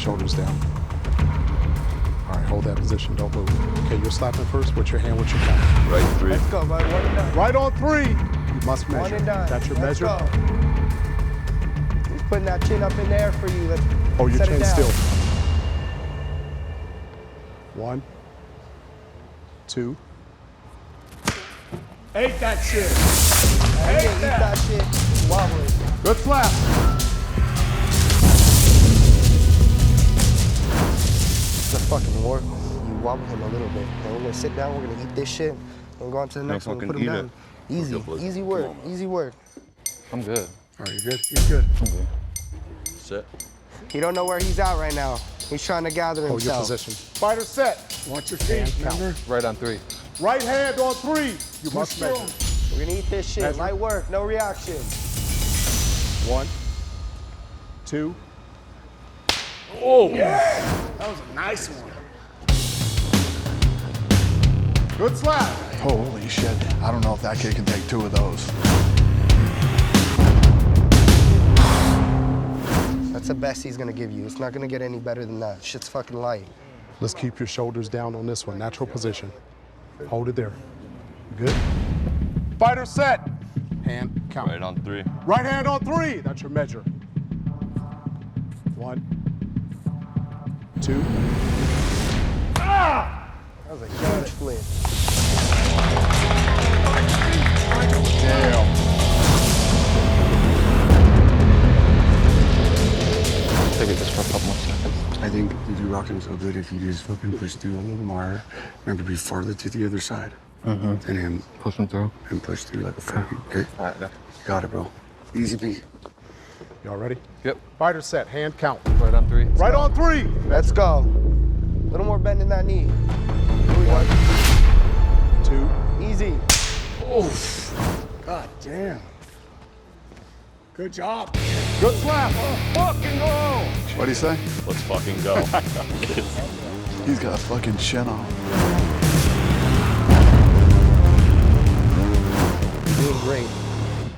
shoulders down. All right, hold that position, don't move. Okay, you're slapping first. What's your hand, what's your count? Right, 3. Let's go, bud. 1 and done. Right on 3. You must measure. 1 and done. That's your Let's measure? Go. He's putting that chin up in there for you. Let's Oh, your set it chin down. still. 1, 2. Ate that shit. Eat that shit. Wobbling. Good slap. It's a fucking war. You wobble him a little bit. And we're gonna sit down, we're gonna eat this shit, and go on to the next one. Put him down. Easy, easy work, easy work. I'm good. All right, you're good? You're good. I'm good. Set. He don't know where he's at right now. He's trying to gather Hold your himself. position. Fighter set. Watch your feet, remember? Right on 3. Right hand on 3. You must measure. We're gonna eat this shit. Measure. Light work, no reaction. 1, 2. Oh! Yeah! That was a nice one. Good slap. Holy shit. I don't know if that kid can take 2 of those. That's the best he's gonna give you. It's not gonna get any better than that. Shit's fucking light. Let's keep your shoulders down on this one. Natural position. Hold it there. Good. Fighter set. Hand count. Right on 3. Right hand on 3. That's your measure. 1, 2. Ah! That was a huge flip. Damn. Take it just for a couple more seconds. I think you'd be rocking so good if you just fucking push through a little more. Remember to be farther to the other side. And then Push him through. and push through like a fucking. Okay. All right, You got it, bro. Easy peasy. Y'all ready? Yep. Fighter set. Hand count. Right on 3. Right on 3. Let's go. A little more bend in that knee. Here we go. 2. Easy. God damn. Good job. Good slap. Fucking go. What'd he say? Let's fucking go. He's got a fucking chin on. You're doing great.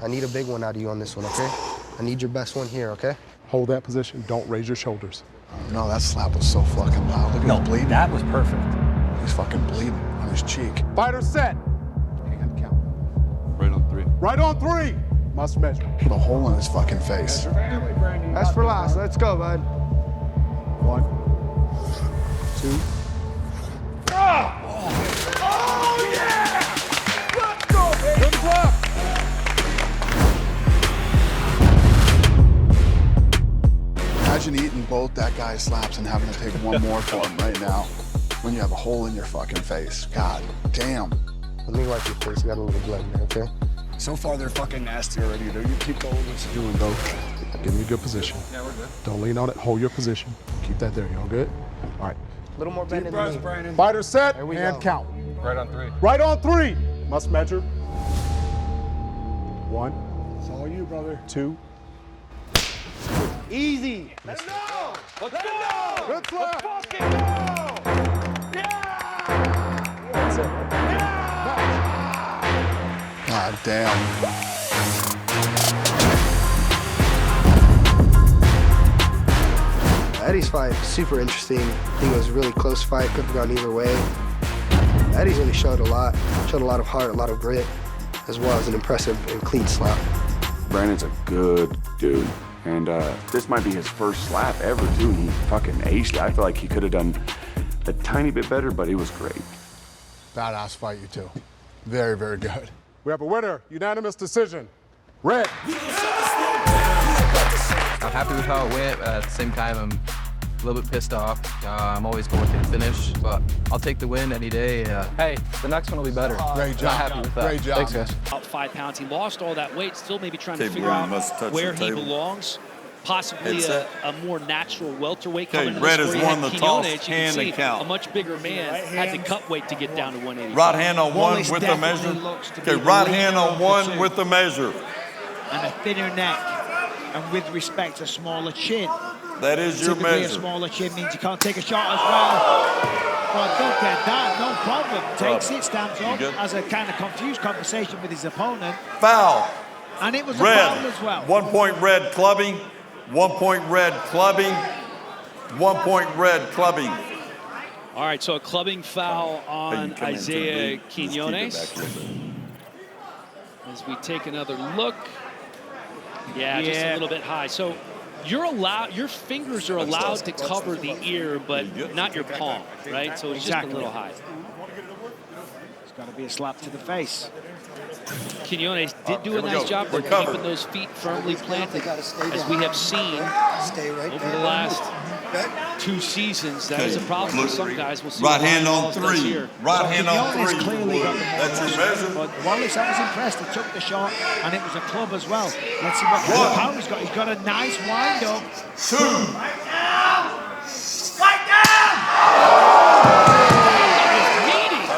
I need a big one out of you on this one, okay? I need your best one here, okay? Hold that position. Don't raise your shoulders. No, that slap was so fucking loud. Look at him bleeding. That was perfect. He's fucking bleeding on his cheek. Fighter set. Hand count. Right on 3. Right on 3. Must measure. Put a hole in his fucking face. That's for last. Let's go, bud. 1, 2. Oh yeah! Let's go, baby. Good slap. Imagine eating both that guy's slaps and having to take one more for him right now when you have a hole in your fucking face. God damn. Let me wipe your face. You got a little blood in there, okay? So far, they're fucking nasty already. Though you keep going, what you're doing, bro. Give me a good position. Yeah, we're good. Don't lean on it. Hold your position. Keep that there. Y'all good? All right. A little more bend in the knee. Branden. Fighter set. There we Hand go. count. Right on 3. Right on 3. Must measure. 1, It's all you, brother. 2. Easy. Let's go! Good slap. Fucking go! That's it. God damn. Eddie's fight, super interesting. I think it was a really close fight. Could have gone either way. Eddie's really showed a lot of heart, a lot of grit, as well as an impressive and clean slap. Brandon's a good dude. And this might be his first slap ever, too. He fucking aced it. I feel like he could have done a tiny bit better, but he was great. Badass fight, you two. Very, very good. We have a winner. Unanimous decision. Red. I'm happy with how it went, but at the same time, I'm a little bit pissed off. I'm always going to the finish, but I'll take the win any day. Hey, the next one will be better. Great job. Not happy with that. Great job. Thanks, guys. About 5 pounds. He lost all that weight, still maybe trying to Okay, figure Branden out must touch where the he table. belongs. Possibly Headset. a more natural welterweight Okay, coming to Red this has where he won had the toss, Quinones. You can hand see and count. a much bigger man had to cut weight to get down to 180. Right hand on 1 Wallace with the definitely measure. looks to be Okay, the right leader hand of on the 1 two. with the measure. And a thinner neck. And with respect, a smaller chin. That is your Typically, a measure. smaller chin means you can't take a shot as well. Well, don't get that, no problem. Takes it, stands up, good? has a kind of confused conversation with his opponent. Foul. And it was a foul Red. as well. 1 point red clubbing. 1 point red clubbing. 1 point red clubbing. All right, so a clubbing foul on Hey, you come into the Isaih lead. Just keep it Quinones. back a little bit. As we take another look. Yeah, just a little bit high. So you're allowed, your fingers are allowed to cover the ear, but not your palm, right? So it's just a little high. It's got to be a slap to the face. Quinones did do a Here we nice go. job of Recover. keeping those feet firmly planted, as we have seen over the last 2 seasons. That is a problem for some guys. We'll see Right what hand on Wallace does 3. here. Right hand on Quinones 3. clearly got the That's your measure. But Wallace, I was impressed. He took the shot, and it was a club as well. Let's see what kind of power he's got. He's got a nice wind up. 2.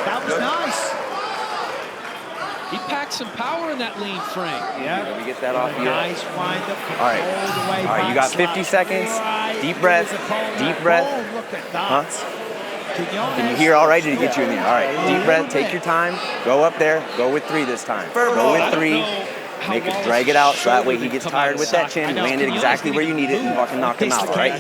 That was nice. He packed some power in that lean frame. Yeah. Let me get that off you. Nice wind up. All right. All the way All right, you back, got 50 slap. seconds. Right. Deep breath. There's a ball Deep there. breath. Oh, look at that. Huh? Quinones. Can you hear all right? Did he get you in there? All right, deep breath, take your time. Go up there, go with 3 this time. Go with 3, make it, drag it out so that way he gets tired with that chin, land it exactly where you need it and fucking knock him out, all right?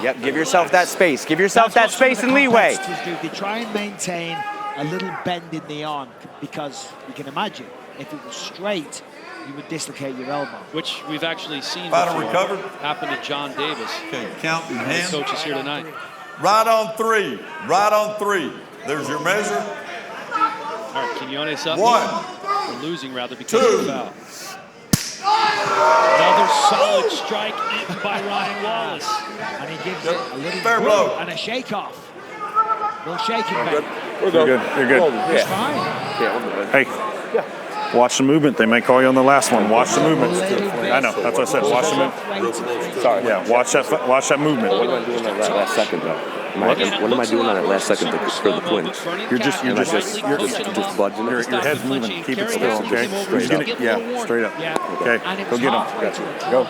Yep, give yourself that space. Give yourself that space and leeway. They try and maintain a little bend in the arm because you can imagine if it was straight, you would dislocate your elbow. Which we've actually seen Final before. recovered. Happen to John Davis. Okay, count in The hand. coach is here tonight. Right on 3. Right on 3. There's your measure. All right, Quinones up. 1. We're losing rather because 2. of the foul. Another solid strike eaten by Ryan Wallace. And he gives it a little Fair blow. and a shake off. Little shaking back. You're good. You're good. It's fine. Hey, watch the movement. They may call you on the last one. Watch the movement. I know. That's what I said. Watch the movement. Sorry. Yeah, watch that movement. What am I doing on that last second, though? What am I doing on that last second for the point? You're just just budging your head's moving. Keep it still, okay? He's gonna, yeah, straight up. Okay, go get him. Gotcha. Go.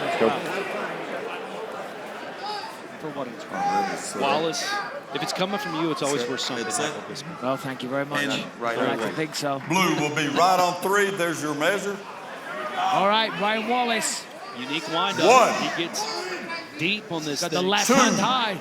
For what it's worth. Wallace, if it's coming from you, it's always worth something. Well, thank you very much. Right, I like to think so. Blue will be right on 3. There's your measure. All right, Ryan Wallace. Unique windup. 1. He gets deep on this Got thing. the left 2. hand high.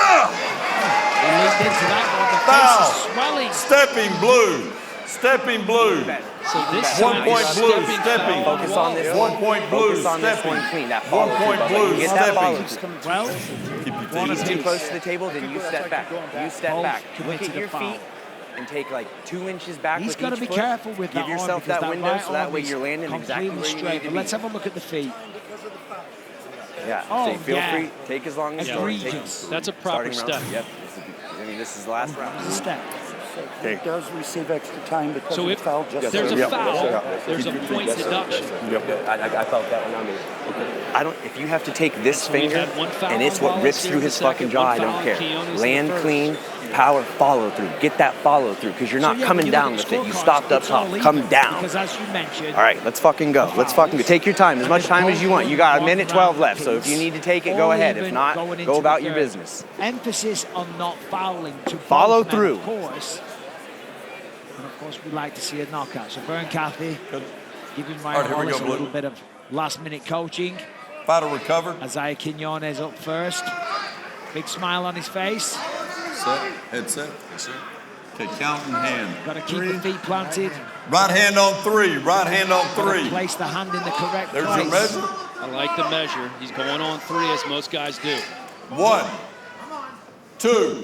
He leaned into that one. The Foul. face is swelling. Stepping Blue. Stepping Blue. So this 1 time point he's Blue. stepping Stepping. foul Focus on this 1 point Blue. Focus on this Stepping. one clean. That 1 follow point through. Blue. Get that follow Stepping. through. Well, If he's too close to the table, then you step back. You step Both back. commit Look to at the your foul. feet and take like 2 inches back he's with got to each be foot. careful with that Give yourself arm because that window right so that arm way is you're landing exactly completely where you straight. need to But be. let's have a look at the feet. Yeah, Oh, so feel yeah. free. Take as long as you want. Egregious. That's a proper Starting round. step. Yep. I mean, this is the last round. It's a step. Okay. Does receive extra time because So of if the foul. Just there's a Yep. foul, there's a point deduction. I felt that one on me. I don't. If you have to take this We've finger had one foul and it's on what Wallace rips here through in his the second, fucking jaw, one I foul don't on care. Quinones in the Land first. clean, power, follow through. Get that follow through because you're not So, yeah, coming when you down look with at it. You scorecards, stopped up it's all top. even Come down. Because as you mentioned, All right, let's fucking go. Let's fucking go. Take your time, as much time as you want. You got a minute 12 left, so if you need to take it, go ahead. If not, go about your business. Emphasis on not fouling to Follow both men, through. Of course. And of course, we'd like to see a knockout. So Burn Cathy, giving All right, Ryan here we Wallace go, a Blue. little bit of last-minute coaching. Fighter recovered. Isaih Quinones up first. Big smile on his face. Set. Head set. Yes, sir. Okay, count in hand. Got to keep the feet planted. Right hand on 3. Right hand on Gotta 3. place the hand in the correct There's place. your measure. I like the measure. He's going on 3 as most guys do. 1, 2.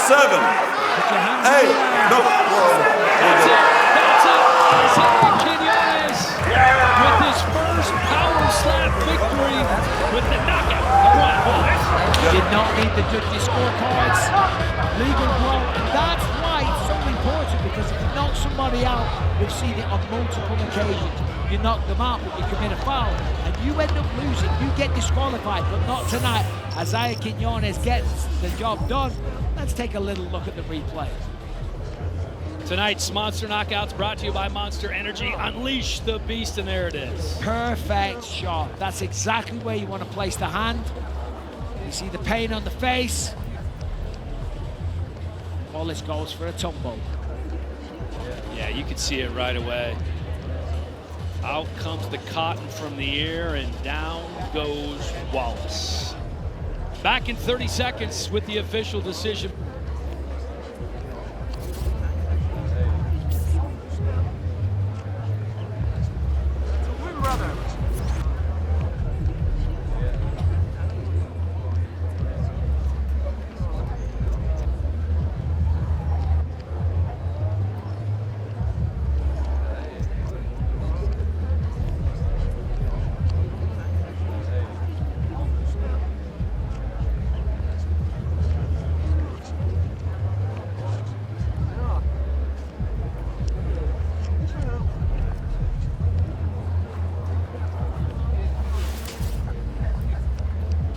7. Hey, no. That's it. Isaih Quinones with his first power slap victory with the knockout of Ryan Wallace. Did not need the judges' scorecards. Legal blow. And that's why it's so important because if you knock somebody out, we've seen it on multiple occasions. You knock them out, but you commit a foul, and you end up losing. You get disqualified, but not tonight. Isaih Quinones gets the job done. Let's take a little look at the replay. Tonight's Monster Knockouts brought to you by Monster Energy. Unleash the beast, and there it is. Perfect shot. That's exactly where you want to place the hand. You see the pain on the face. Wallace goes for a tumble. Yeah, you can see it right away. Out comes the cotton from the air, and down goes Wallace. Back in 30 seconds with the official decision.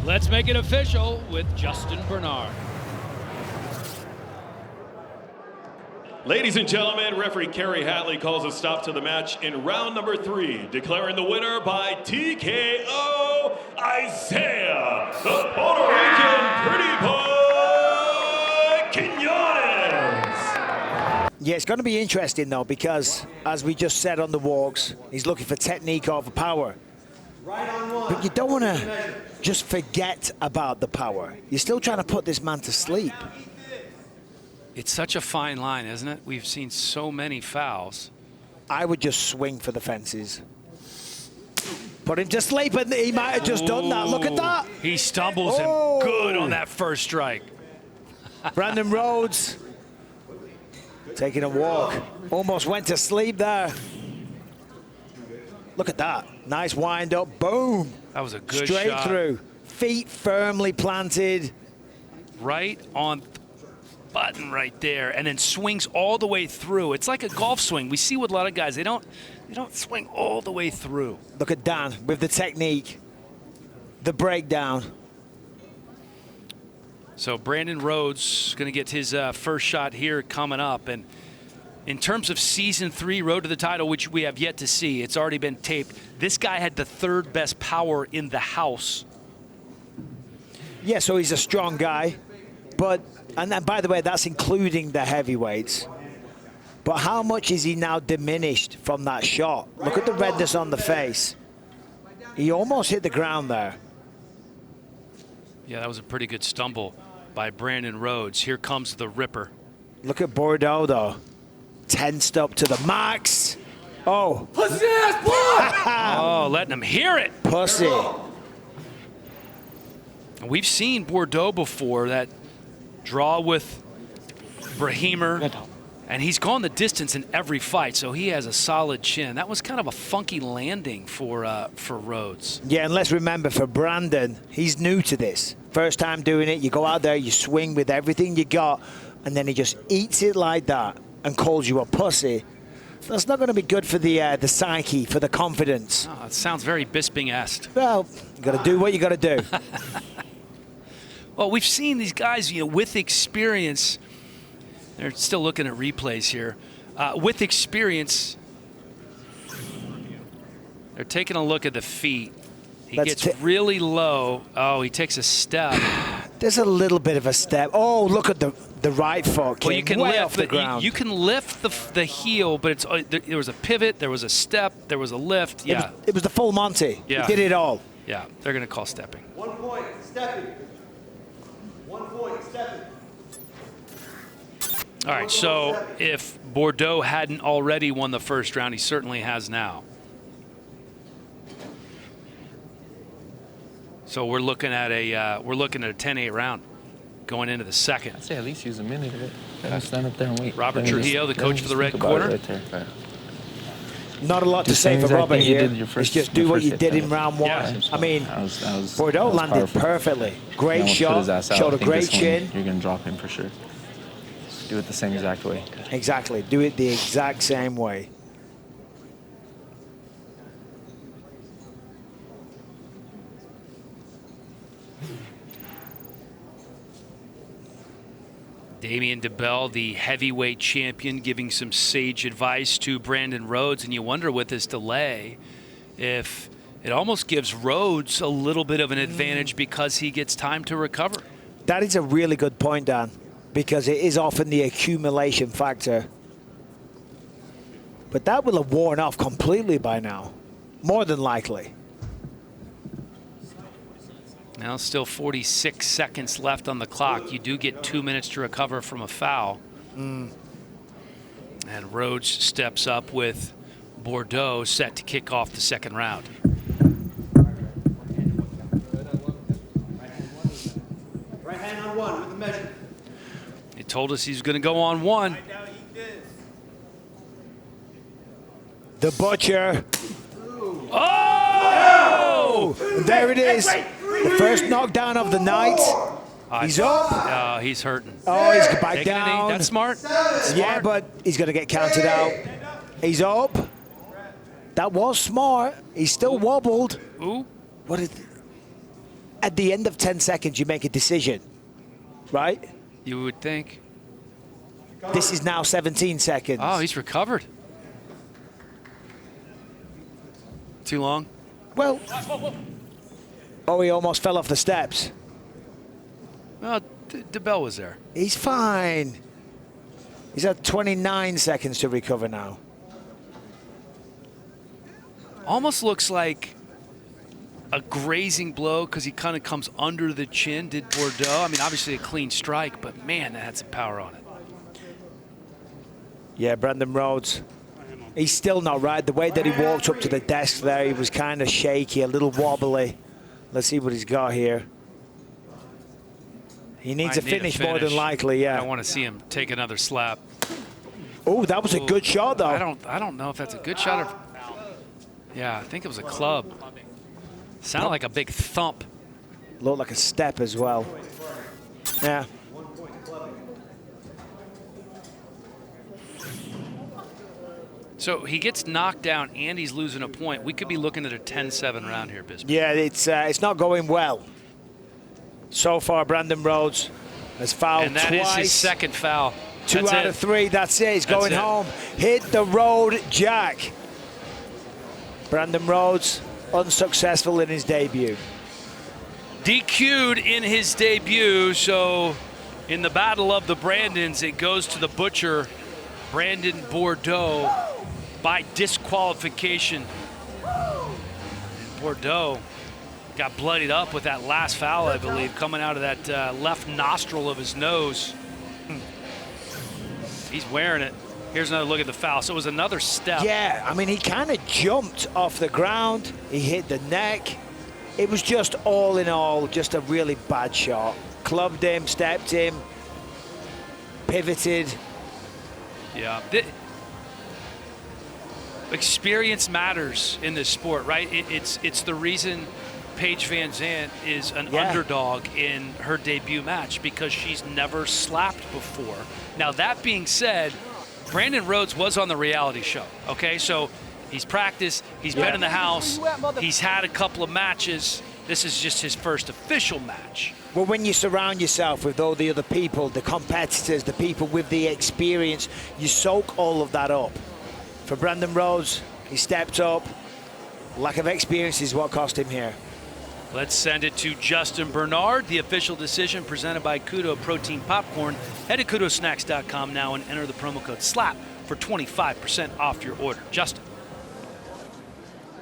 Let's make it official with Justin Bernard. Ladies and gentlemen, referee Kerry Hatley calls a stop to the match in round number 3, declaring the winner by TKO, Isaih, the Puerto Rican Pretty Boy, Quinones. Yeah, it's going to be interesting, though, because, as we just said on the walks, he's looking for technique over power. But you don't want to just forget about the power. You're still trying to put this man to sleep. It's such a fine line, isn't it? We've seen so many fouls. I would just swing for the fences. Put him to sleep, and he might have just done that. Look at that. He stumbles him good on that first strike. Branden Rhodes taking a walk. Almost went to sleep there. Look at that. Nice wind up. Boom. That was a good Straight shot. through. Feet firmly planted. Right on button right there, and then swings all the way through. It's like a golf swing. We see with a lot of guys, they don't swing all the way through. Look at Dan with the technique, the breakdown. So Branden Rhodes going to get his first shot here coming up. And in terms of season 3 road to the title, which we have yet to see, it's already been taped. This guy had the 3rd best power in the house. Yeah, so he's a strong guy. But, and then, by the way, that's including the heavyweights. But how much is he now diminished from that shot? Look at the redness on the face. He almost hit the ground there. Yeah, that was a pretty good stumble by Branden Rhodes. Here comes the Ripper. Look at Bordeaux, though. Tensed up to the max. Oh. Pussy ass boy! Oh, letting him hear it. Pussy. We've seen Bordeaux before, that draw with Brahimir, and he's gone the distance in every fight, so he has a solid chin. That was kind of a funky landing for Rhodes. Yeah, and let's remember, for Branden, he's new to this. First time doing it, you go out there, you swing with everything you got, and then he just eats it like that and calls you a pussy. That's not going to be good for the psyche, for the confidence. Oh, it sounds very Bisping-esque. Well, you got to do what you got to do. Well, we've seen these guys, with experience. They're still looking at replays here. With experience, they're taking a look at the feet. He gets really low. Oh, he takes a step. There's a little bit of a step. Oh, look at the right foot. Well, you can way lift off the ground. You can lift the heel, but there was a pivot, there was a step, there was a lift. Yeah, it was the full Monty. Yeah, he did it all. Yeah, they're going to call stepping. 1 point, stepping. 1 point, stepping. All right, so if Bordeaux hadn't already won the first round, he certainly has now. So we're looking at a 10-8 round going into the second. I'd say at least use a minute of it. Gotta stand up there and wait. Robert Trujillo, the coach for the red corner. Right there. Not a lot to say for Robert here. It's just do what you did in round 1. Yeah. I mean, Bordeaux landed perfectly. Great shot, showed a great chin. You're gonna drop him for sure. Do it the same exact way. Exactly, do it the exact same way. Damian DeBell, the heavyweight champion, giving some sage advice to Branden Rhodes, and you wonder with this delay if it almost gives Rhodes a little bit of an advantage because he gets time to recover. That is a really good point, Dan. because it is often the accumulation factor. But that will have worn off completely by now, more than likely. Now still 46 seconds left on the clock. You do get 2 minutes to recover from a foul. And Rhodes steps up with Bordeaux set to kick off the second round. Right hand on one with the measure. He told us he's going to go on one. The Butcher. Oh! There it is. The first knockdown of the night. He's up. He's hurting. Oh, he's back Taking a knee. down. That's smart. Yeah, but he's going to get counted out. He's up. That was smart. He's still wobbled. Ooh. What is? At the end of 10 seconds, you make a decision, right? You would think. This is now 17 seconds. Oh, he's recovered. Too long? Well, oh, he almost fell off the steps. Well, DeBell was there. He's fine. He's had 29 seconds to recover now. Almost looks like a grazing blow because he kind of comes under the chin, did Bordeaux. I mean, obviously a clean strike, but man, that had some power on it. Yeah, Branden Rhodes. He's still not right. The way that he walked up to the desk there, he was kind of shaky, a little wobbly. Let's see what he's got here. He needs a finish more than likely, yeah. I want to see him take another slap. Oh, that was a good shot, though. I don't know if that's a good shot or... Yeah, I think it was a club. Sounded like a big thump. Looked like a step as well. Yeah. So he gets knocked down and he's losing a point. We could be looking at a 10-7 round here, Bisbee. Yeah, it's not going well. So far, Branden Rhodes has fouled and that twice. is his second foul. Two That's out it. of three, that's it. He's That's going it. home. Hit the road, Jack. Branden Rhodes, unsuccessful in his debut. DQ'd in his debut, so in the battle of the Brandons, it goes to the Butcher, Branden Bordeaux, by disqualification. And Bordeaux got bloodied up with that last foul, I believe, coming out of that left nostril of his nose. He's wearing it. Here's another look at the foul. So it was another step. Yeah, I mean, he kind of jumped off the ground. He hit the neck. It was just all in all, just a really bad shot. Clubbed him, stepped him, pivoted. Yeah. Experience matters in this sport, right? It's the reason Paige Van Zandt is an underdog in her debut match, because she's never slapped before. Now, that being said, Branden Rhodes was on the reality show, okay? So he's practiced, he's been in the house, he's had a couple of matches. This is just his first official match. Well, when you surround yourself with all the other people, the competitors, the people with the experience, you soak all of that up. For Branden Rhodes, he stepped up. Lack of experience is what cost him here. Let's send it to Justin Bernard. The official decision presented by Kudo Protein Popcorn. Head to kudosnacks.com now and enter the promo code SLAP for 25% off your order. Justin.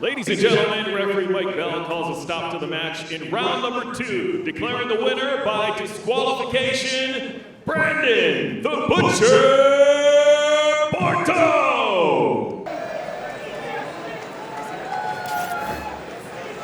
Ladies and gentlemen, referee Mike Bell calls a stop to the match in round number 2, declaring the winner by disqualification, Branden the Butcher Bordeaux.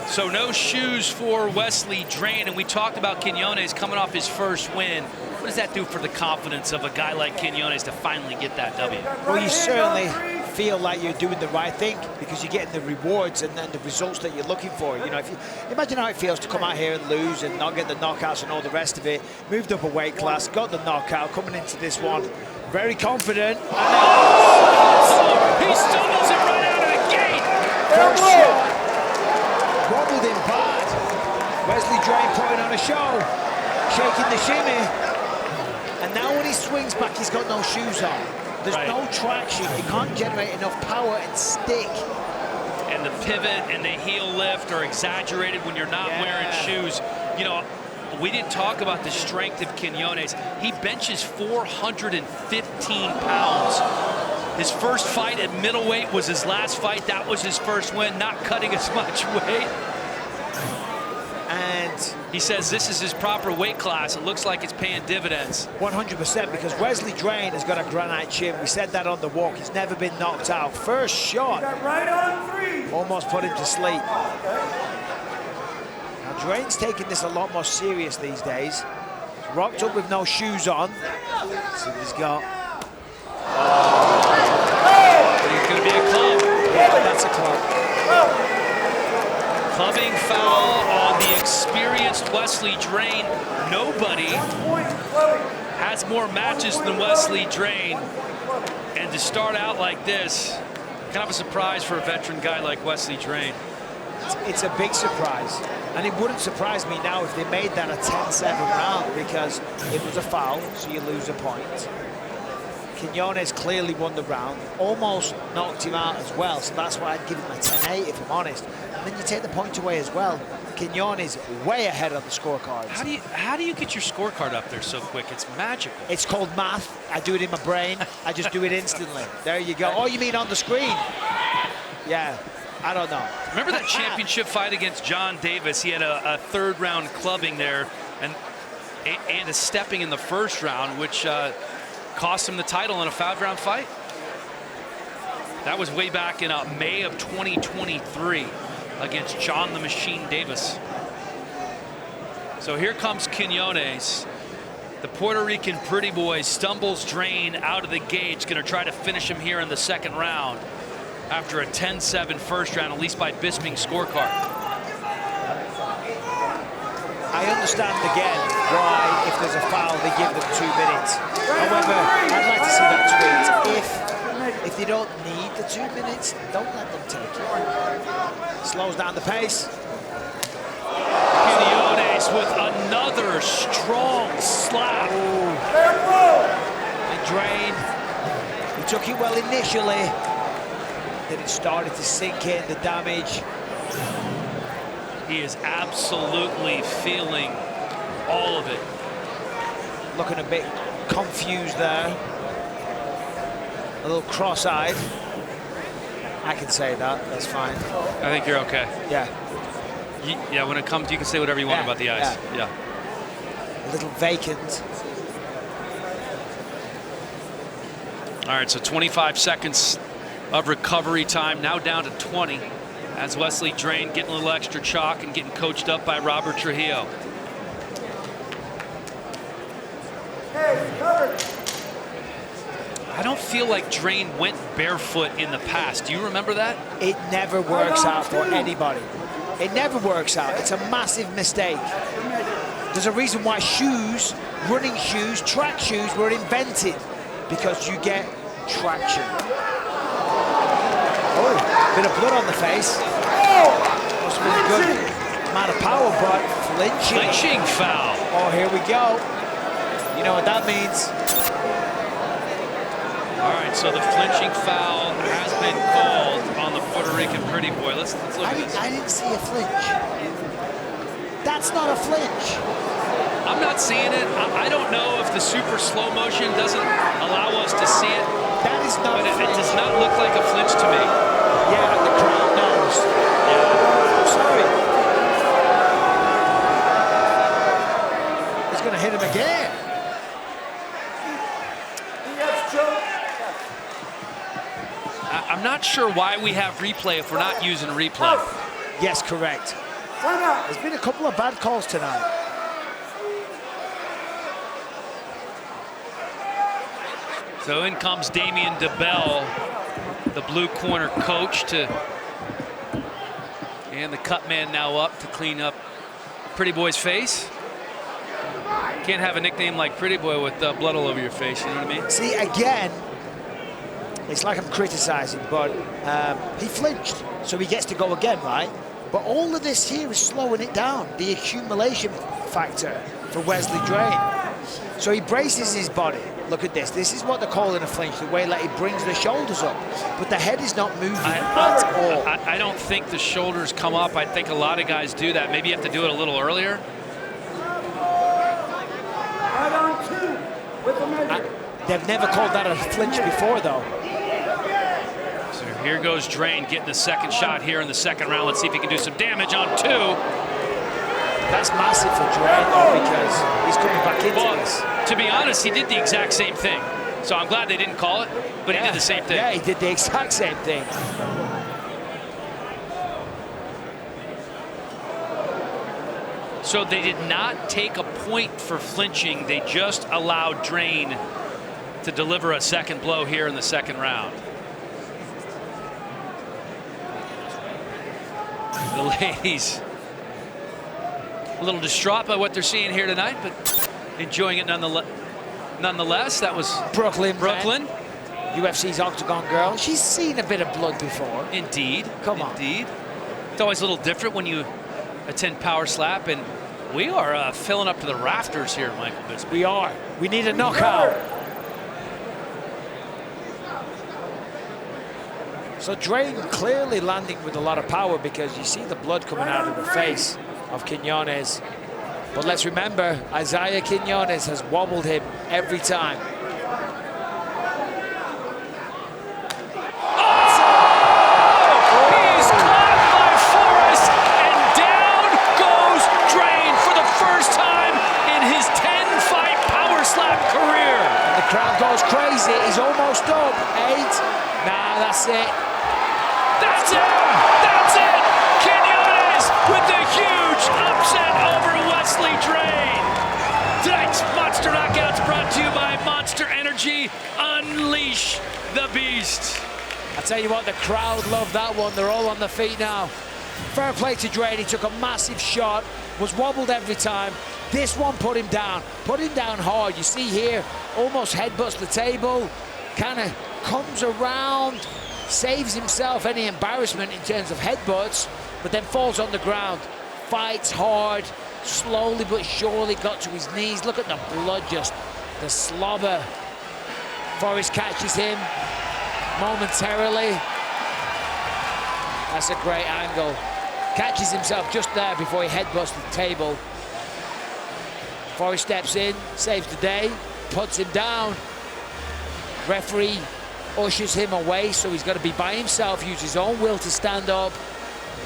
So no shoes for Wesley Drain, and we talked about Quinones coming off his first win. What does that do for the confidence of a guy like Quinones to finally get that W? Well, you certainly feel like you're doing the right thing because you're getting the rewards and then the results that you're looking for. You know, if you imagine how it feels to come out here and lose and not get the knockouts and all the rest of it. Moved up a weight class, got the knockout, coming into this one, very confident. He stumbles it right out of the gate. First shot, wobbled him bad. Wesley Drain putting on a show, shaking the shimmy. And now when he swings back, he's got no shoes on. There's no traction. You can't generate enough power and stick. And the pivot and the heel lift are exaggerated when you're not wearing shoes. You know, we didn't talk about the strength of Quinones. He benches 415 pounds. His first fight at middleweight was his last fight. That was his first win, not cutting as much weight. And he says this is his proper weight class. It looks like it's paying dividends. 100%, because Wesley Drain has got a granite chin. We said that on the walk. He's never been knocked out. First shot. Right on 3. Almost put him to sleep. Now, Drain's taking this a lot more serious these days. He's rocked up with no shoes on. Let's see what he's got. It's going to be a club. Yeah, that's a club. Clubbing foul on the experienced Wesley Drain. Nobody has more matches than Wesley Drain. And to start out like this, kind of a surprise for a veteran guy like Wesley Drain. It's a big surprise. And it wouldn't surprise me now if they made that a 10-7 round, because it was a foul, so you lose a point. Quinones clearly won the round, almost knocked him out as well, so that's why I'd give him a 10-8 if I'm honest. And then you take the point away as well. Quinones way ahead of the scorecards. How do you get your scorecard up there so quick? It's magical. It's called math. I do it in my brain. I just do it instantly. There you go. Oh, you mean on the screen? Yeah, I don't know. Remember that championship fight against John Davis? He had a third-round clubbing there and a stepping in the first round, which cost him the title in a 5-round fight. That was way back in May of 2023 against John the Machine Davis. So here comes Quinones. The Puerto Rican pretty boy stumbles Drain out of the gate. Going to try to finish him here in the second round after a 10-7 first round, at least by Bisping's scorecard. I understand again why, if there's a foul, they give them 2 minutes. However, I'd like to see that tweet. If they don't need the 2 minutes, don't let them take it. Slows down the pace. Quinones with another strong slap. And Drain, he took it well initially. Then it started to sink in, the damage. He is absolutely feeling all of it. Looking a bit confused there. A little cross-eyed. I can say that, that's fine. I think you're okay. Yeah. Yeah, when it comes, you can say whatever you want about the ice. Yeah. A little vacant. All right, so 25 seconds of recovery time, now down to 20. As Wesley Drain getting a little extra chalk and getting coached up by Robert Trujillo. I don't feel like Drain went barefoot in the past. Do you remember that? It never works out for anybody. It never works out. It's a massive mistake. There's a reason why shoes, running shoes, track shoes were invented, because you get traction. Oh, bit of blood on the face. Must have been a good amount of power, but flinching. Flinching foul. Oh, here we go. You know what that means. All right, so the flinching foul has been called on the Puerto Rican pretty boy. Let's look at this. I didn't see a flinch. That's not a flinch. I'm not seeing it. I don't know if the super slow motion doesn't allow us to see it. That is not but a flinch. It does not look like a flinch to me. Yeah, the crowd knows. Yeah. Sorry. He's going to hit him again. I'm not sure why we have replay if we're not using replay. Yes, correct. There's been a couple of bad calls tonight. So in comes Damian DeBell, the blue corner coach, and the cut man now up to clean up Pretty Boy's face. Can't have a nickname like Pretty Boy with blood all over your face, you know what I mean? See, again, it's like I'm criticizing, but he flinched, so he gets to go again, right? But all of this here is slowing it down, the accumulation factor for Wesley Drain. So he braces his body. Look at this. This is what they're calling a flinch, the way like he brings the shoulders up. But the head is not moving at all. I don't think the shoulders come up. I think a lot of guys do that. Maybe you have to do it a little earlier. They've never called that a flinch before, though. So here goes Drain getting the second shot here in the second round. Let's see if he can do some damage on 2. That's massive for Drain, though, because he's coming back into this. To be honest, he did the exact same thing. So I'm glad they didn't call it, but he did the same thing. Yeah, he did the exact same thing. So they did not take a point for flinching. They just allowed Drain to deliver a second blow here in the second round. The ladies a little distraught by what they're seeing here tonight, but enjoying it nonetheless. That was Brooklyn. UFC's Octagon girl. She's seen a bit of blood before. Indeed. Come on. Indeed. It's always a little different when you attend Power Slap, and we are filling up to the rafters here, Michael Bisping. We are. We need a knockout. So Drain clearly landing with a lot of power, because you see the blood coming out of the face of Quinones. But let's remember, Isaih Quinones has wobbled him every time. He's caught by Forrest, and down goes Drain for the first time in his 10-fight Power Slap career. And the crowd goes crazy. He's almost up. 8. Nah, that's it. That's it! That's it! Quinones with the huge upset over Wesley Drain. Tonight's Monster Knockouts brought to you by Monster Energy. Unleash the beast. I tell you what, the crowd loved that one. They're all on their feet now. Fair play to Drain. He took a massive shot, was wobbled every time. This one put him down hard. You see here, almost headbutts the table, kind of comes around, saves himself any embarrassment in terms of headbutts, but then falls on the ground. Fights hard, slowly but surely got to his knees. Look at the blood, just the slobber. Forrest catches him momentarily. That's a great angle. Catches himself just there before he headbutts the table. Forrest steps in, saves the day, puts him down. Referee ushers him away, so he's got to be by himself, use his own will to stand up.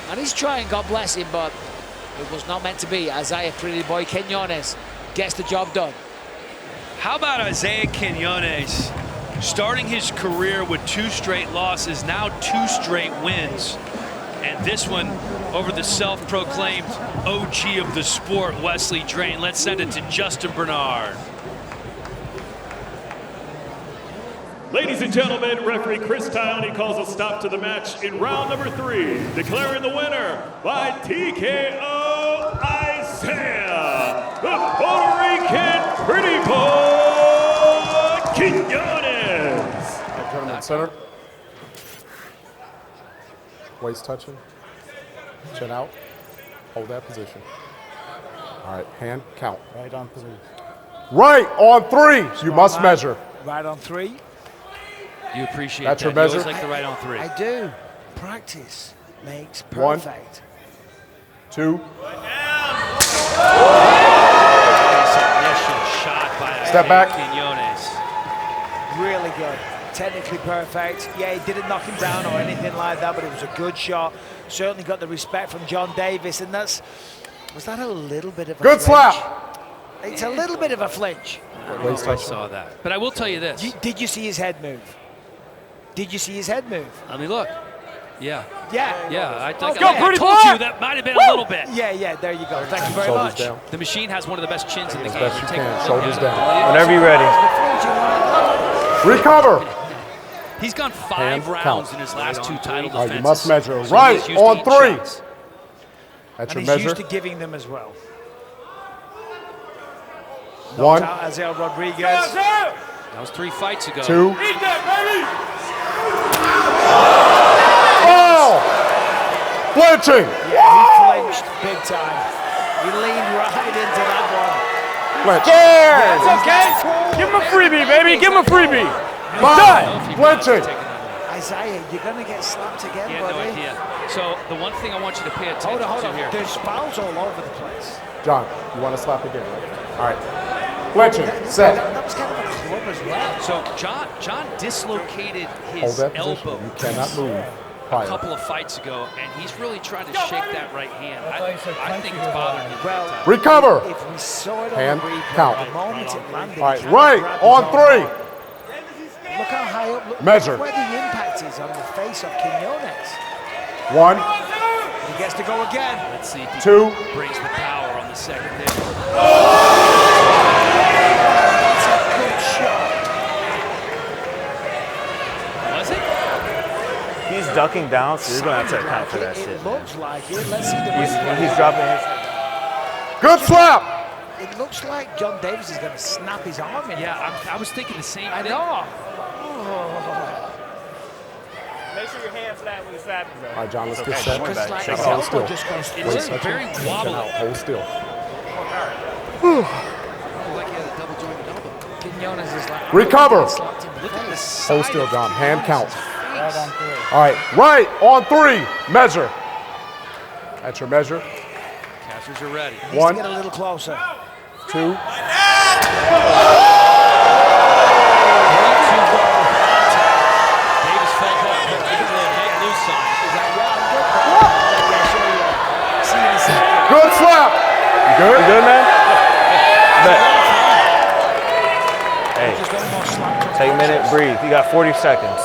And he's trying, God bless him, but it was not meant to be. Isaih Pretty Boy Quinones gets the job done. How about Isaih Quinones starting his career with 2 straight losses, now 2 straight wins. And this one over the self-proclaimed OG of the sport, Wesley Drain. Let's send it to Justin Bernard. Ladies and gentlemen, referee Chris Tione calls a stop to the match in round number 3, declaring the winner by TKO, Isaih, the Puerto Rican Pretty Boy Quinones. Gentlemen, center. Waist touching. Chin out. Hold that position. All right, hand count. Right on 3. Right on 3. You must measure. Right on 3. You appreciate That's that. your measure? You always like the right on 3. I do. Practice makes 1, perfect. 2. Initial shot by Step back. Quinones. Really good. Technically perfect. Yeah, he didn't knock him down or anything like that, but it was a good shot. Certainly got the respect from John Davis, and was that a little bit of a Good flinch? slap. It's a little bit of a flinch. I saw that. But I will tell you this. Did you see his head move? Did you see his head move? I mean, look. Yeah. Yeah. Yeah, I think Go, I told you that might have been a little bit. Yeah, there you go. Thank you very Shoulders much. down. The machine has one of the best chins in the game. Best you Take a can. look Shoulders at it. down. Whenever you're ready. Recover. He's gone 5 Hand rounds count. in his last 2 title All right, defenses. you must measure. So Right he's used to on eating 3. shots. That's And your he's measure. used to giving them as well. 1. Isaih Rodriguez. That was 3 fights ago. 2. Eat that, baby! Oh! Flinching. Yeah, he flinched big time. He leaned right into that one. Flinch. It's okay. Give him a freebie, baby. Give him a freebie. Done. Flinching. Isaih, you're going to get slapped again, He had buddy. no idea. So the one thing I want you to pay attention Hold to on. here. There's fouls all over the place. John, you want to slap again, right? All right. Flinching. Set. That was kind of a club as well. So John dislocated Hold his that position. elbow You cannot move. a Prior. couple of fights ago, and he's really trying to shake that right hand. I think it's bothering him. Well, Recover. If we saw it on Hand the replay, count. the moment it landed, All right, he kinda right grabbed his on arm. 3. Look how high up. Look Measure. where the impact is on the face of Quinones. 1, He gets to go again. Let's see if he 2. brings the power on the second hit. That's a good shot. Was it? He's ducking down, so you're going to have to account for that shit. It looks like it. Let's see the He's dropping his. Good slap. It looks like John Davis is going to snap his arm in. Yeah, I was thinking the same thing. I know. Make sure your hand flat when you slap. All right, John, let's get Okay, set. one back. Like Shake his Hold elbow still. just goes It Wait a was second. very Check wobbly. out. Hold still. Like he had a double jointed elbow. Quinones is like, Recover. Look at the side Hold still, of John. Hand count. right on 3. All right, right on 3. Measure. That's your measure. Catchers are ready. Needs 1, to get a little closer. 2. Davis fell hard. Give it a little head loose sign. Good slap. You good? You good, man? Hey, take a minute, breathe. You got 40 seconds.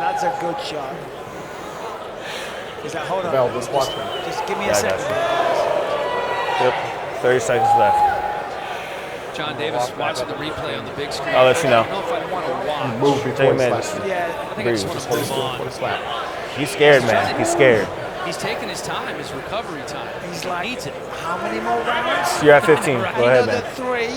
That's a good shot. Is that, hold on. Bell, just watch him. Just give me Yeah, a I got second. Yep, 30 seconds left. John Davis watching the replay on the big screen. I'll let you know. I don't know if I want to watch. Move Take a before he minute. slaps. Yeah, I think I just want to move on. For the slap. He's scared, man. He's scared. He's taking his time, his recovery time. he's He like, needs it. how many more rounds? You're at 15. Go ahead, Another man. 3.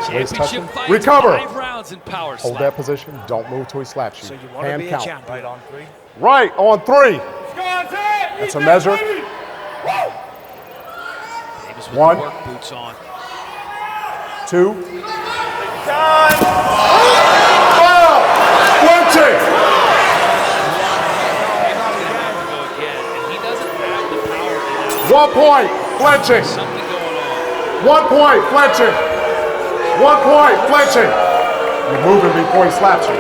Championship fights, Recover. 5 rounds in power Hold slap. that position. Don't move till he slaps you. So you want to Hand be a count. champion. Right on 3. Right on 3. That's a measure. Davis with 1, the work boots on. 2. Foul! Flinching. And he doesn't have the power now. 1 point. Flinching. Something going on. 1 point. Flinching. 1 point. Flinching. You're moving before he slaps you.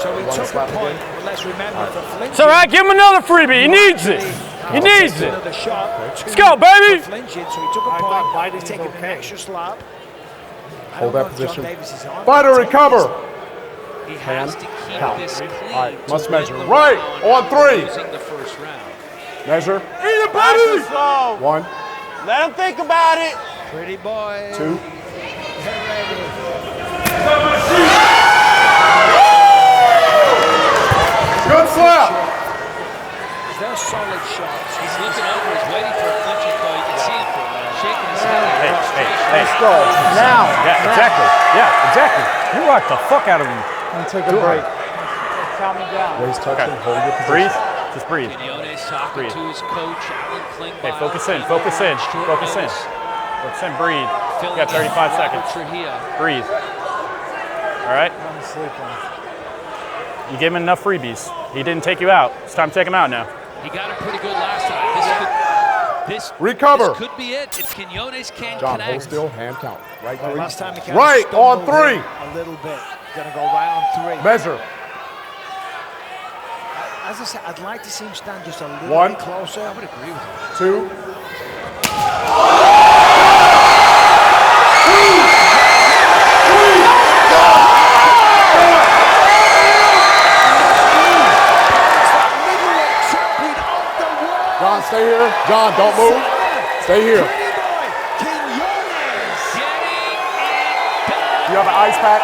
So he wanna took a slap point. again? But let's remember for flinching. It's all right. Give him another freebie. He needs it. He needs it. Another shot. Let's go, baby. For flinching, so he took a point. He's taking an extra slap. I Hold don't that know if John position. Davis is on. Fighter recover. He Hand has to keep count. this clean. All right, to must win measure. the Right round on after 3. Losing the first round. Measure. Eat it, baby. 1, Let him think about it. Pretty boy. 2. Get ready. Good slap. They're solid shots. He's looking over, he's waiting for a flinching call. You can see him shaking his head. Hey, let's go. Now. Yeah, exactly. Yeah, exactly. You rocked the fuck out of him. Take a break. Calm me down. Waist touching. Hold your position. Breathe. Just breathe. Quinones talking Breathe. to his coach, Alan Klingbeil. Hey, focus in. Focus in. Short Focus in. notice. Focus in. Breathe. You Filling got 35 in seconds. Robert Trujillo. Breathe. All right. I'm sleeping. You gave him enough freebies. He didn't take you out. It's time to take him out now. He got him pretty good last time. This Recover. could be it if Quinones can John, connect. hold still. Hand count. Right 3. Last time he kind Right of on stumbled 3. a little bit. Gonna go right on 3. Measure. As I said, I'd like to see him stand just a little 1. bit closer. I would agree with you. 2. John, stay here. John, don't move. Stay here. You have an ice pack?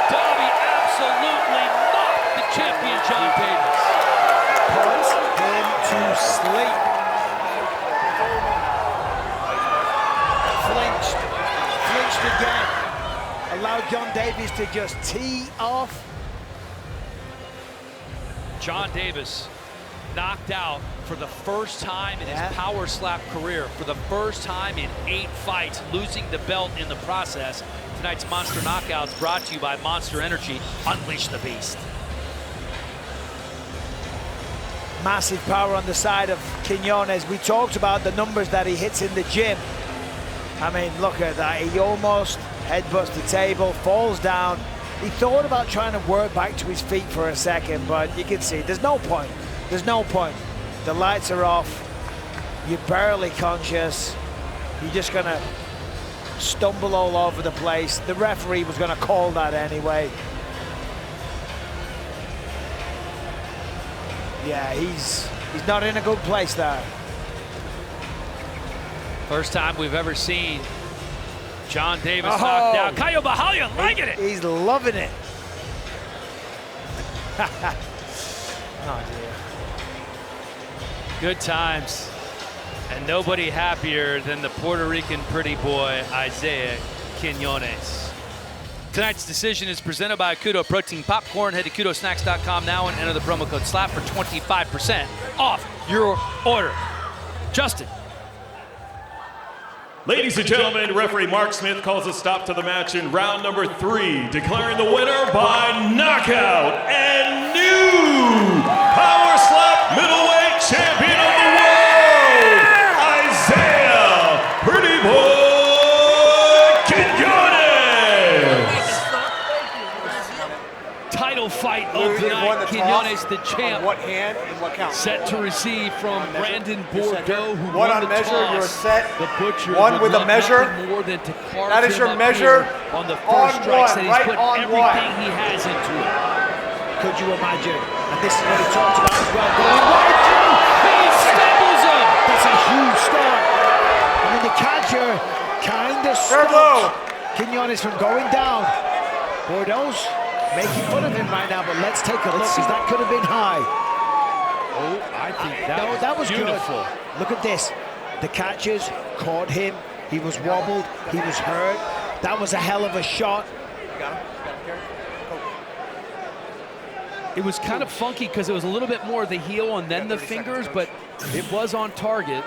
Dhabi absolutely knocked the champion John Davis. Puts him to sleep. Flinched again. Allowed John Davis to just tee off. John Davis knocked out for the first time in his power slap career, for the first time in 8 fights, losing the belt in the process. Tonight's Monster Knockouts brought to you by Monster Energy. Unleash the Beast. Massive power on the side of Quinones. We talked about the numbers that he hits in the gym. I mean, look at that. He almost headbutts the table, falls down. He thought about trying to work back to his feet for a second, but you can see there's no point. There's no point. The lights are off. You're barely conscious. You're just gonna stumble all over the place. The referee was gonna call that anyway. Yeah, he's not in a good place there. First time we've ever seen John Davis knocked down. Caio Borralho liking it. He's loving it. Oh, dear. Good times. And nobody happier than the Puerto Rican pretty boy, Isaih Quinones. Tonight's decision is presented by Kudo Protein Popcorn. Head to kudosnacks.com now and enter the promo code SLAP for 25% off your order. Justin. Ladies and gentlemen, referee Mark Smith calls a stop to the match in round number 3, declaring the winner by knockout and new Power Slap Middleweight Champion of the World, Isaih Pretty Boy Quinones. Title fight of the night. Quinones, the champ. What hand and what count? Set to receive from Branden, Bordeaux, who one won on the measure, toss. you're set. The butcher One with a love measure. nothing more than to carve That is him your up measure. here on the On first strike. one, Said he's right put on everything one. he has into it. Could you imagine? And this is what he talked about as well. Going right through. He stumbles him. That's a huge start. I mean, the catcher kind of stopped Quinones from going down. Bordeaux's making fun of him right now, but let's take a look, because that could have been high. Oh, I think that was beautiful. Good. Look at this. The catchers caught him. He was wobbled. He was hurt. That was a hell of a shot. It was kind of funky because it was a little bit more the heel and then the fingers, but it was on target.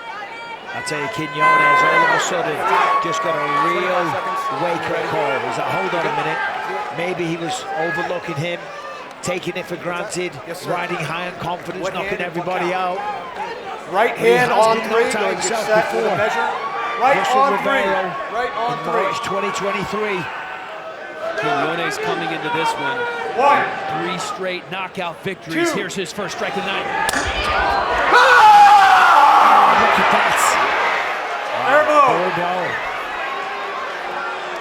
I tell you, Quinones all of a sudden just got a real wake-up call. He's like, hold on a minute. Maybe he was overlooking him, taking it for granted, riding high on confidence, knocking everybody out. Right hand on 3, going to set for the measure. Right on 3. Right on 3. March 2023. Quinones coming into this one. 3 straight knockout victories. Here's his first strike of the night. Oh, look at that. Elbow.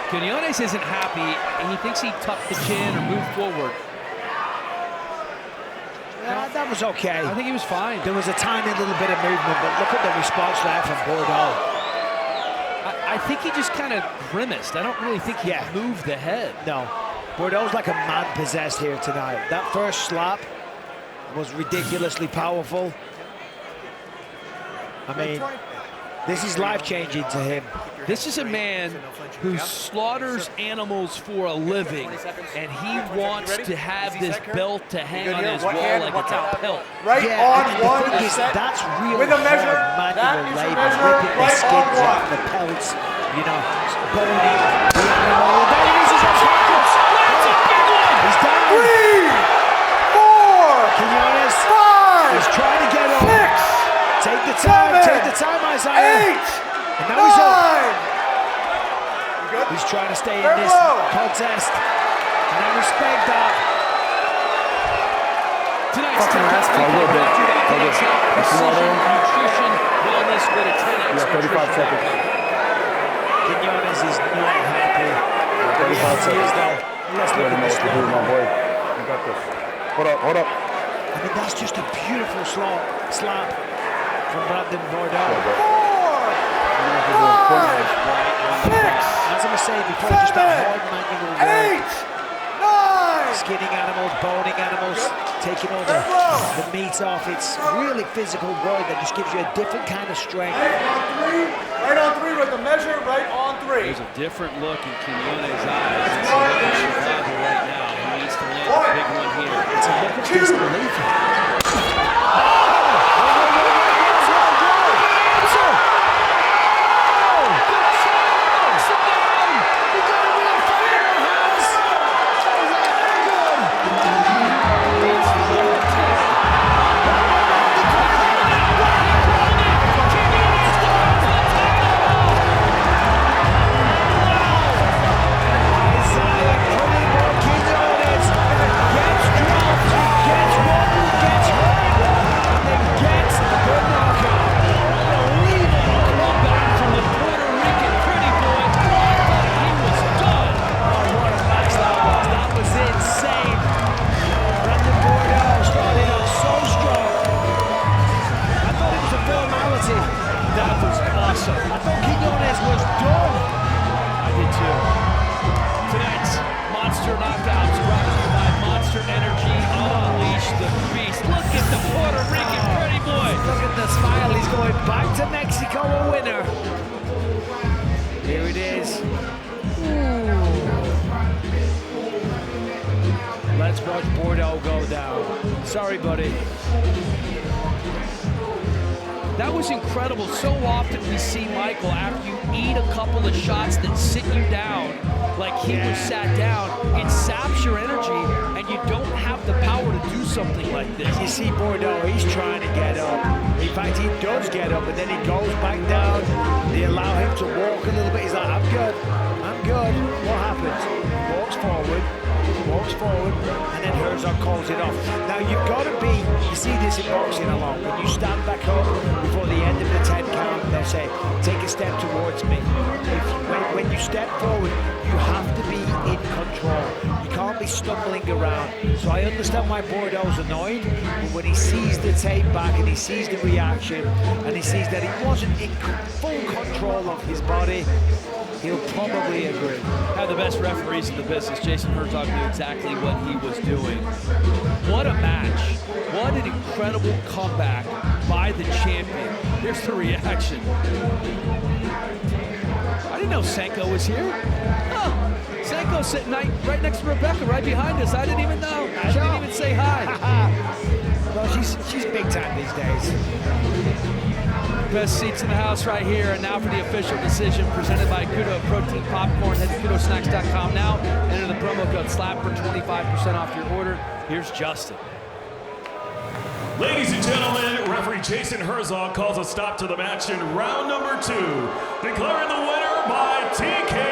Quinones isn't happy, and he thinks he tucked the chin or moved forward. That was okay. I think he was fine. There was a tiny little bit of movement, but look at the response there from Bordeaux. I think he just kind of grimaced. I don't really think he moved the head. No. Bordeaux's like a man possessed here tonight. That first slap was ridiculously powerful. I mean, this is life-changing to him. This is a man who slaughters animals for a living, and he wants to have this belt to hang on his wall like it's a pelt. Right on 1. That's real with a measure. hard manual labor, ripping the skins off the pelts, you know, boning the animal. And then he uses his fingers. He's down. 3, 4, Quinones 5, is trying to get up. 6, take the time, 7, Isaih. 8, and now he's up. 9. He's trying to stay in this contest, and I respect that. Tonight's contest nutrition, wellness with a 10x 35 seconds. Quinones is not happy. 35 seconds. Let's look at this one. My boy. You got this. Hold up. I mean, that's just a beautiful slap from Branden Bordeaux. 4, 5, 6, as I was saying before, just that hard manual work. 8, 9. Skinning animals, boning animals, taking all the meat off. It's really physical work that just gives you a different kind of strength. Right on 3 with the measure, right on 3. There's a different look in Quinones' eyes. It's a look at Chicago right now. He needs to land a big one here. It's a look of disbelief. That was awesome. I thought Quinones was done. I did too. Tonight's Monster Knockouts brought to you by Monster Energy. Unleash the beast. Look at the Puerto Rican pretty boy. Look at the smile. He's going back to Mexico a winner. Here it is. Ooh. Let's watch Bordeaux go down. Sorry, buddy. That was incredible. So often we see Michael, after you eat a couple of shots that sit you down, like he was sat down, it saps your energy, and you don't have the power to do something like this. You see Bordeaux, he's trying to get up. In fact, he does get up, but then he goes back down. They allow him to walk a little bit. He's like, I'm good, I'm good. What happens? He walks forward, and then Herzog calls it off. Now, you've got to be, you see this in boxing a lot, when you stand back up before the end of the 10 count, they'll say, take a step towards me. When you step forward, you have to be in control. You can't be stumbling around. So I understand why Bordeaux's annoyed, but when he sees the tape back and he sees the reaction, and he sees that he wasn't in full control of his body, he'll probably agree. Now, the best referees in the business, Jason Herzog, knew exactly what he was doing. What a match. What an incredible comeback by the champion. Here's the reaction. I didn't know Senko was here. Oh, Senko's sitting right next to Rebecca, right behind us. I didn't even know. She didn't even say hi. Well, she's big time these days. Best seats in the house right here. And now for the official decision presented by Kudo Protein Popcorn. Head to kudosnacks.com now. Enter the promo code SLAP for 25% off your order. Here's Justin. Ladies and gentlemen, referee Jason Herzog calls a stop to the match in round number 2, declaring the winner by TKO.